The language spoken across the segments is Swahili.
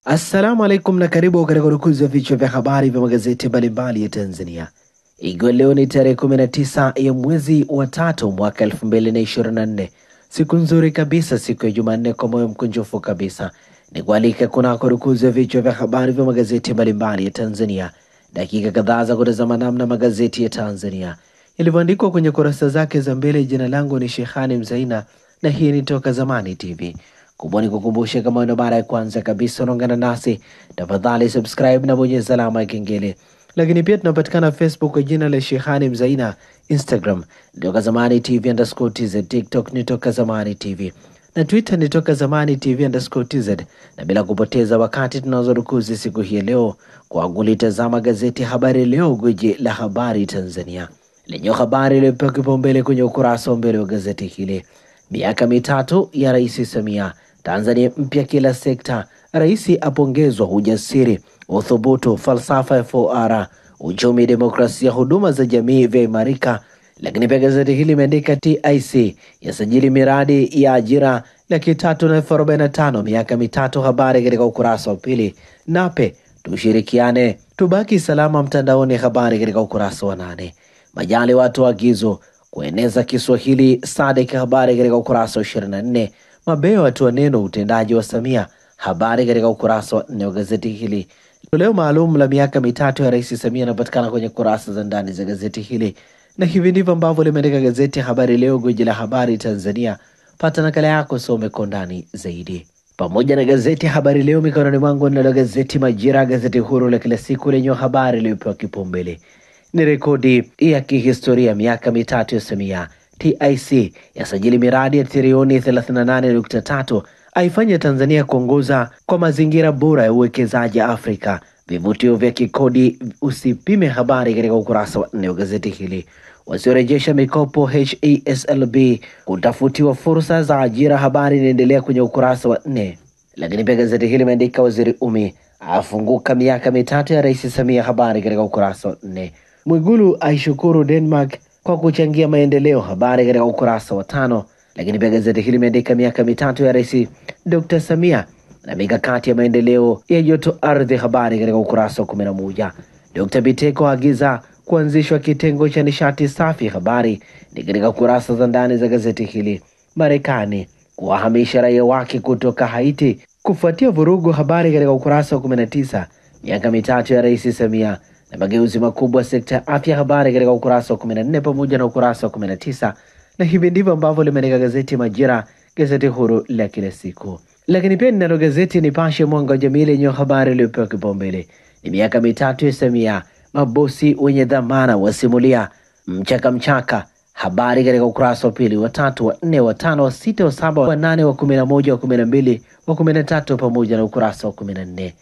Assalamu alaikum na karibu katika urukuzi wa vichwa vya habari vya magazeti mbalimbali ya Tanzania. Ikiwa leo ni tarehe 19 ya mwezi wa tatu mwaka 2024. Siku nzuri kabisa, siku ya Jumanne, kwa moyo mkunjufu kabisa. Ni kualika kunako urukuzi wa vichwa vya habari vya magazeti mbalimbali ya Tanzania. Dakika kadhaa za kutazama namna magazeti ya Tanzania yalivyoandikwa kwenye kurasa zake za mbele. Jina langu ni Shehani Mzaina na hii ni Toka Zamani TV. Kubwa ni kukumbusha, kama ndo mara ya kwanza kabisa unaungana nasi, tafadhali subscribe na bonyeza alama ya kengele. Lakini pia tunapatikana Facebook kwa jina la Shehani Mzaina, Instagram Toka Zamani TV_TZ, TikTok ni Toka Zamani TV na Twitter ni Toka Zamani TV_TZ. Na bila kupoteza wakati, tunazorukuzi siku hii leo kwa kulitazama gazeti Habari Leo, gwiji la habari Tanzania, lenye habari iliyopewa kipaumbele kwenye ukurasa wa mbele wa gazeti hili. Miaka mitatu ya Rais Samia, Tanzania mpya kila sekta. Rais apongezwa ujasiri, uthubutu, falsafa ya 4R, uchumi, demokrasia, huduma za jamii vya imarika. Lakini pia gazeti hili imeandika TIC yasajili miradi ya ajira 345 miaka mitatu. Habari katika ukurasa wa pili. Nape tushirikiane tubaki salama mtandaoni. Habari katika ukurasa wa 8. Majali watu agizo kueneza Kiswahili SADC. Habari katika ukurasa wa 24. Mabeo watu neno utendaji wa Samia. Habari katika ukurasa wa 4 wa gazeti hili. Toleo maalum la miaka mitatu ya Rais Samia inapatikana kwenye kurasa za ndani za gazeti hili, na hivi ndivyo ambavyo limeandika gazeti Habari Leo, gwiji la habari Tanzania. Pata nakala yako, some kwa ndani zaidi. Pamoja na gazeti Habari Leo mikononi mwangu, na gazeti Majira, gazeti huru la kila siku lenye habari iliyopewa kipaumbele ni rekodi ya kihistoria, miaka mitatu ya Samia. TIC yasajili miradi ya trilioni 38.3, aifanya Tanzania kuongoza kwa mazingira bora ya uwekezaji Afrika. Vivutio vya kikodi usipime. Habari katika ukurasa wa 4 wa gazeti hili. Wasiorejesha mikopo HESLB kutafutiwa fursa za ajira. Habari inaendelea kwenye ukurasa wa 4. Lakini pia gazeti hili imeandika Waziri Umi afunguka miaka mitatu ya Rais Samia. Habari katika ukurasa wa 4. Mwigulu aishukuru Denmark kwa kuchangia maendeleo. Habari katika ukurasa wa 5. Lakini pia gazeti hili imeandika miaka mitatu ya Rais Dr. Samia na mikakati ya maendeleo ya joto ardhi. Habari katika ukurasa wa 11. Dr. Biteko agiza kuanzishwa kitengo cha nishati safi. Habari ni katika kurasa za ndani za gazeti hili. Marekani kuwahamisha raia wake kutoka Haiti kufuatia vurugu. Habari katika ukurasa wa 19. Miaka mitatu ya Rais Samia na mageuzi makubwa sekta ya afya. Habari katika ukurasa wa 14 pamoja na ukurasa wa 19. Na hivi ndivyo ambavyo limeandika gazeti Majira, gazeti huru la kila siku. Lakini pia ninalo gazeti Nipashe mwanga wa jamii lenye habari iliyopewa kipaumbele ni miaka mitatu ya Samia, mabosi wenye dhamana wasimulia mchaka. Habari katika ukurasa wa pili, wa 3, wa 4, wa 5, wa 6, wa 7, wa 8, wa 11, wa 12, wa 13 pamoja na ukurasa wa 14.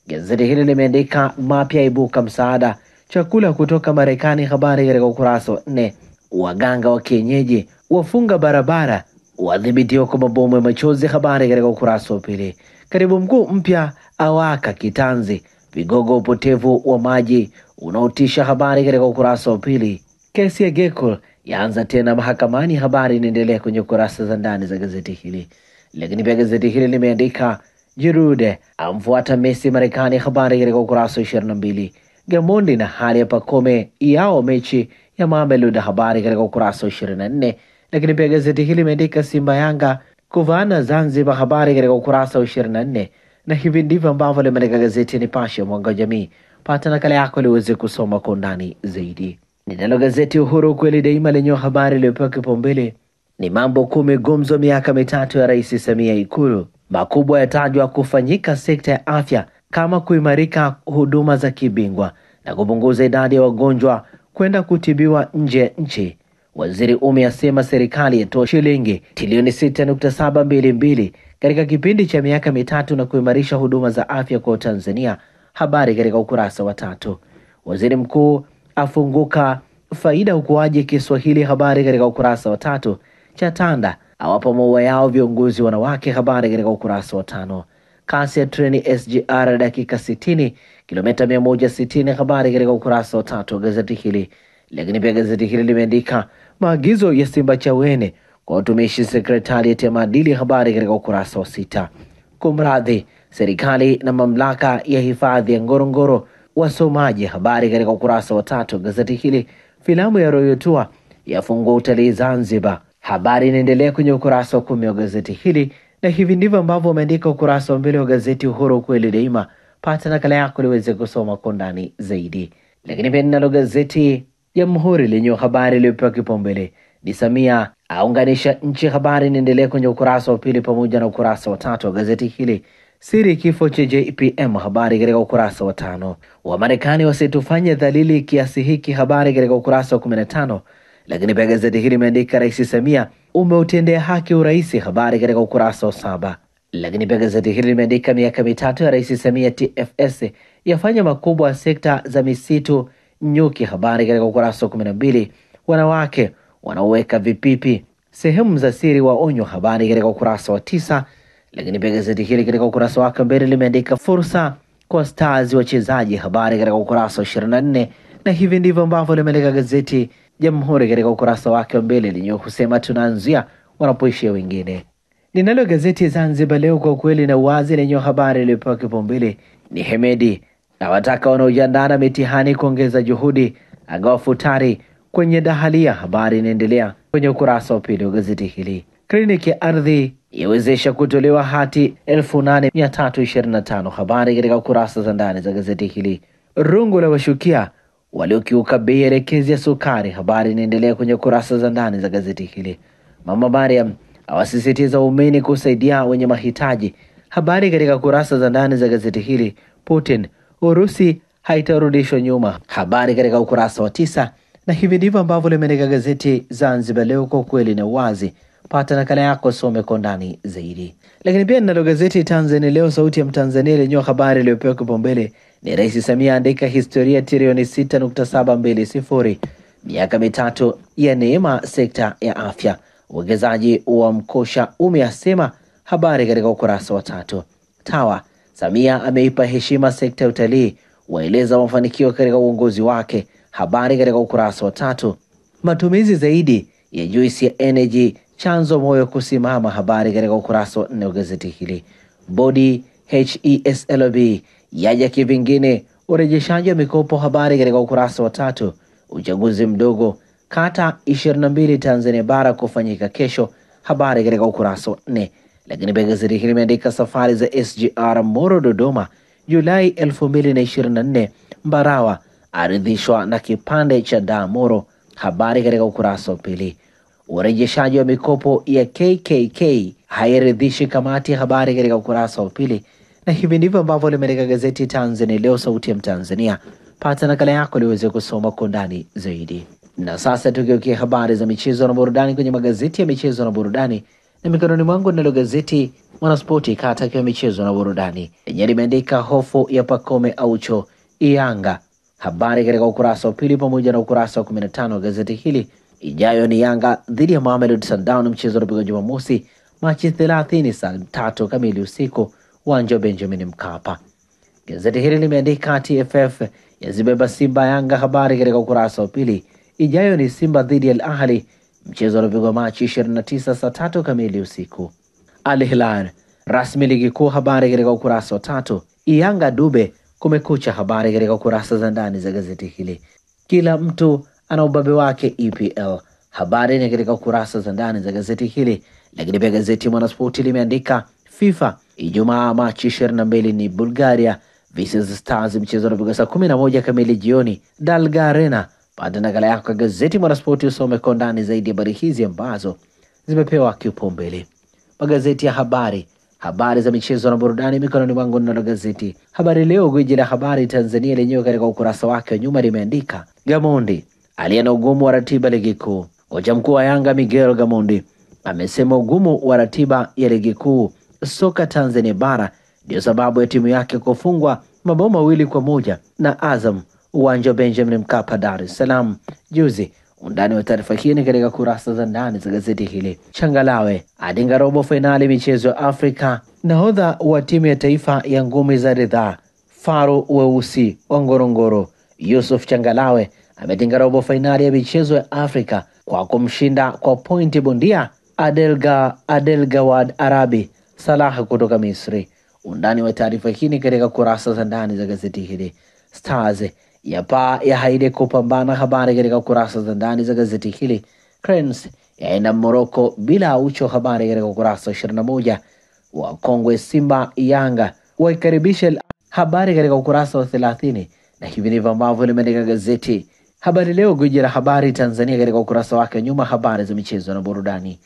Gazeti hili limeandika mapya ibuka msaada chakula kutoka Marekani. Habari katika ukurasa wa 4. Waganga wa kienyeji wafunga barabara wadhibitiwa kwa mabomu ya machozi. Habari katika ukurasa wa pili. Katibu mkuu mpya awaka kitanzi vigogo upotevu wa maji unaotisha. Habari katika ukurasa wa pili. Kesi ya Gecko yaanza tena mahakamani. Habari inaendelea kwenye kurasa za ndani za gazeti hili. Lakini pia gazeti hili limeandika Giroud amfuata Messi Marekani. Habari katika ukurasa wa 22. Gamondi na hali ya Pacome yao mechi ya Mamelodi. Habari katika ukurasa wa 24. Lakini pia gazeti hili limeandika Simba Yanga kuvaana Zanzibar. Habari katika ukurasa wa 24. Na hivi ndivyo ambavyo limeandika gazeti Nipashe mwanga wa jamii. Pata nakala yako ili uweze kusoma kwa ndani zaidi. Ninalo gazeti Uhuru kweli daima lenye habari iliyopewa kipaumbele ni mambo 10 gumzo miaka mitatu ya Rais Samia Ikulu. Makubwa yatajwa kufanyika sekta ya afya kama kuimarika huduma za kibingwa na kupunguza idadi ya wagonjwa kwenda kutibiwa nje ya nchi. Waziri Umi asema serikali yatoa shilingi trilioni 6.722 katika kipindi cha miaka mitatu na kuimarisha huduma za afya kwa Tanzania. Habari katika ukurasa wa 3. Waziri mkuu afunguka faida ukuaji Kiswahili. Habari katika ukurasa wa 3. Chatanda awapa maua yao viongozi wanawake. Habari katika ukurasa wa 5. Kasi ya treni SGR dakika 60 kilomita 160. Habari katika ukurasa wa 3 wa gazeti hili. Lakini pia gazeti hili limeandika maagizo ya Simba Chawene kwa utumishi sekretarieti ya maadili. Habari katika ukurasa wa 6. Kumradhi, serikali na mamlaka ya hifadhi ya Ngorongoro. Wasomaji habari katika ukurasa wa 3 gazeti hili. Filamu ya Royal Tour yafungua utalii Zanzibar. Habari inaendelea kwenye ukurasa wa 10 wa gazeti hili, na hivi ndivyo ambavyo umeandika ukurasa wa mbele wa gazeti Uhuru kweli daima. Pata nakala yako liweze kusoma kwa ndani zaidi. Lakini pia ninalo gazeti Jamhuri lenye habari iliyopewa kipaumbele ni Samia aunganisha nchi. Habari inaendelea kwenye ukurasa wa 2 pamoja na ukurasa wa 3 wa gazeti hili. Siri kifo cha JPM, habari katika ukurasa wa 5. Wamarekani wasitufanye dhalili kiasi hiki, habari katika ukurasa wa 15. Lakini pia gazeti hili limeandika Rais Samia umeutendea haki urais, habari katika ukurasa wa 7. Lakini pia gazeti hili limeandika miaka mitatu ya Rais Samia TFS yafanya makubwa sekta za misitu nyuki, habari katika ukurasa wa 12. Wanawake wanaoweka vipipi sehemu za siri waonywa, habari katika ukurasa wa 9. Lakini pia gazeti hili katika ukurasa wake mbele limeandika fursa kwa stars wachezaji, habari katika ukurasa wa 24. Na hivi ndivyo ambavyo limeandika gazeti Jamhuri katika ukurasa wake wa mbele lenye kusema tunaanzia wanapoishia wengine. Ninalo gazeti Zanzibar Leo kwa ukweli na uwazi lenye habari iliyopewa kipaumbele ni Hemedi na wataka wanaojiandaa na mitihani kuongeza juhudi, agawa futari kwenye dahalia. Habari inaendelea kwenye ukurasa wa 2 wa gazeti hili. Kliniki ya ardhi yawezesha kutolewa hati 8325, habari katika ukurasa za ndani za gazeti hili. Rungu la washukia waliokiuka bei elekezi ya sukari, habari inaendelea kwenye kurasa za ndani za gazeti hili. Mama Mariam awasisitiza umeni kusaidia wenye mahitaji, habari katika kurasa za ndani za gazeti hili. Putin, Urusi haitarudishwa nyuma, habari katika ukurasa wa 9. Na hivi ndivyo ambavyo limeandika gazeti Zanzibar Leo kwa kweli na uwazi. Pata nakala yako some kwa ndani zaidi. Lakini pia ninalo gazeti Tanzania Leo sauti ya Mtanzania lenye habari iliyopewa kipaumbele ni Rais Samia andika historia trilioni 6.720, miaka mitatu ya neema sekta ya afya, uwekezaji wa mkosha umeasema, habari katika ukurasa wa 3. Tawa Samia ameipa heshima sekta ya utalii, waeleza mafanikio katika uongozi wake, habari katika ukurasa wa 3. Matumizi zaidi ya juisi ya energy chanzo moyo kusimama, habari katika ukurasa wa 4 wa gazeti hili. Bodi HESLB yaja kivingine urejeshaji wa mikopo, habari katika ukurasa wa 3. Uchaguzi mdogo kata 22 Tanzania bara kufanyika kesho, habari katika ukurasa wa 4. Lakini pia gazeti hili limeandika safari za SGR Moro Dodoma Julai 2024, Mbarawa aridhishwa na kipande cha Moro, habari katika ukurasa wa 2. Urejeshaji wa mikopo ya KKK hairidhishi kamati, habari katika ukurasa wa 2. Na hivi ndivyo ambavyo limeandika gazeti Tanzania Leo sauti ya Mtanzania. Pata nakala yako liweze kusoma kwa ndani zaidi. Na sasa tukiokia habari za michezo na burudani kwenye magazeti ya michezo na burudani, na mikononi mwangu nalo gazeti Mwanaspoti kata kwa michezo na burudani lenye limeandika hofu ya Pacome Aucho Yanga, habari katika ukurasa wa 2 pamoja na ukurasa wa 15 wa gazeti hili. Ijayo ni Yanga dhidi ya Mamelodi Sundowns, mchezo unapigwa Jumamosi Machi 30 saa 3 kamili usiku, uwanja wa Benjamin Mkapa. Gazeti hili limeandika TFF yazibeba Simba Yanga, habari katika ukurasa wa 2. Ijayo ni Simba dhidi ya Al Ahly, mchezo unapigwa Machi 29 saa 3 kamili usiku. Al Hilal rasmi ligi kuu, habari katika ukurasa wa 3. Yanga Dube kumekucha, habari katika ukurasa za ndani za gazeti hili. Kila mtu ana ubabe wake EPL, habari ni katika ukurasa za ndani za gazeti hili. Lakini pia gazeti Mwanaspoti limeandika FIFA Ijumaa Machi 22 ni Bulgaria vs Stars, mchezo unapigwa saa 11 kamili jioni Dalga Arena. Pata nakala yako gazeti Mwanaspoti usome kwa ndani zaidi habari hizi ambazo zimepewa kipaumbele. Magazeti ya habari za michezo na burudani mikononi mwangu, na gazeti Habari Leo gwiji la habari Tanzania lenyewe katika ukurasa wake wa nyuma limeandika Gamondi aliye na ugumu wa ratiba ligi kuu. Kocha mkuu wa Yanga Miguel Gamondi amesema ugumu wa ratiba ya ligi kuu soka Tanzania bara ndio sababu ya timu yake kufungwa mabao 2-1 na Azam uwanja wa Benjamin Mkapa Dar es Salaam juzi. Undani wa taarifa hii ni katika kurasa za ndani za gazeti hili. Changalawe adinga robo finali michezo ya Afrika. Nahodha wa timu ya taifa ya ngumi za ridhaa Faru Weusi wa Ngorongoro Yusuf Changalawe ametinga robo finali ya michezo ya Afrika kwa kumshinda kwa pointi bondia Adelgawad Arabi Salah kutoka Misri. Undani wa taarifa hii ni katika kurasa za ndani za gazeti hili. Stars ya haide kupambana, habari katika kurasa za ndani za gazeti hili. Cranes yaenda Morocco bila Aucho, habari katika kurasa 21. Wakongwe Simba Yanga waikaribisha, habari katika ukurasa wa 30. Na hivi ndivyo ambavyo limeandika gazeti Habari Leo, gwiji la habari Tanzania, katika ukurasa wake nyuma, habari za michezo na burudani.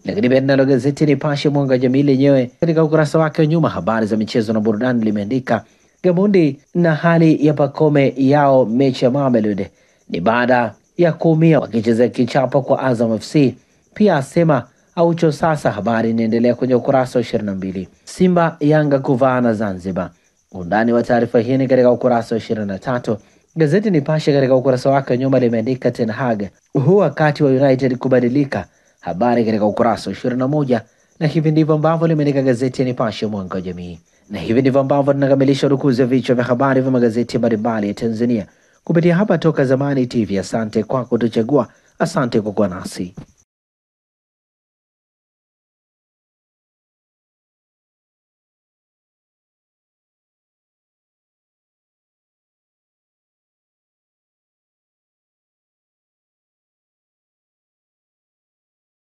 Lakini pia nalo gazeti Nipashe Mwanga wa Jamii lenyewe katika ukurasa wake nyuma, habari za michezo na burudani, limeandika Gamondi na hali ya Pacome yao mechi ya Mamelodi ni baada ya kuumia wakicheza kichapo kwa Azam FC. Pia asema Aucho sasa, habari inaendelea kwenye ukurasa wa 22. Simba Yanga kuvaana Zanzibar. Undani wa taarifa hii katika ukurasa wa 23. Gazeti Nipashe katika ukurasa wake nyuma limeandika Ten Hag huu wakati wa United kubadilika, habari katika ukurasa wa 21. Na hivi ndivyo ambavyo limeandika gazeti ya Nipashe Mwanga wa Jamii. Na hivi ndivyo ambavyo tunakamilisha rukuzi ya vichwa vya habari vya magazeti mbalimbali ya Tanzania kupitia hapa Toka Zamani TV. Asante kwa kutuchagua, asante kwa kuwa nasi.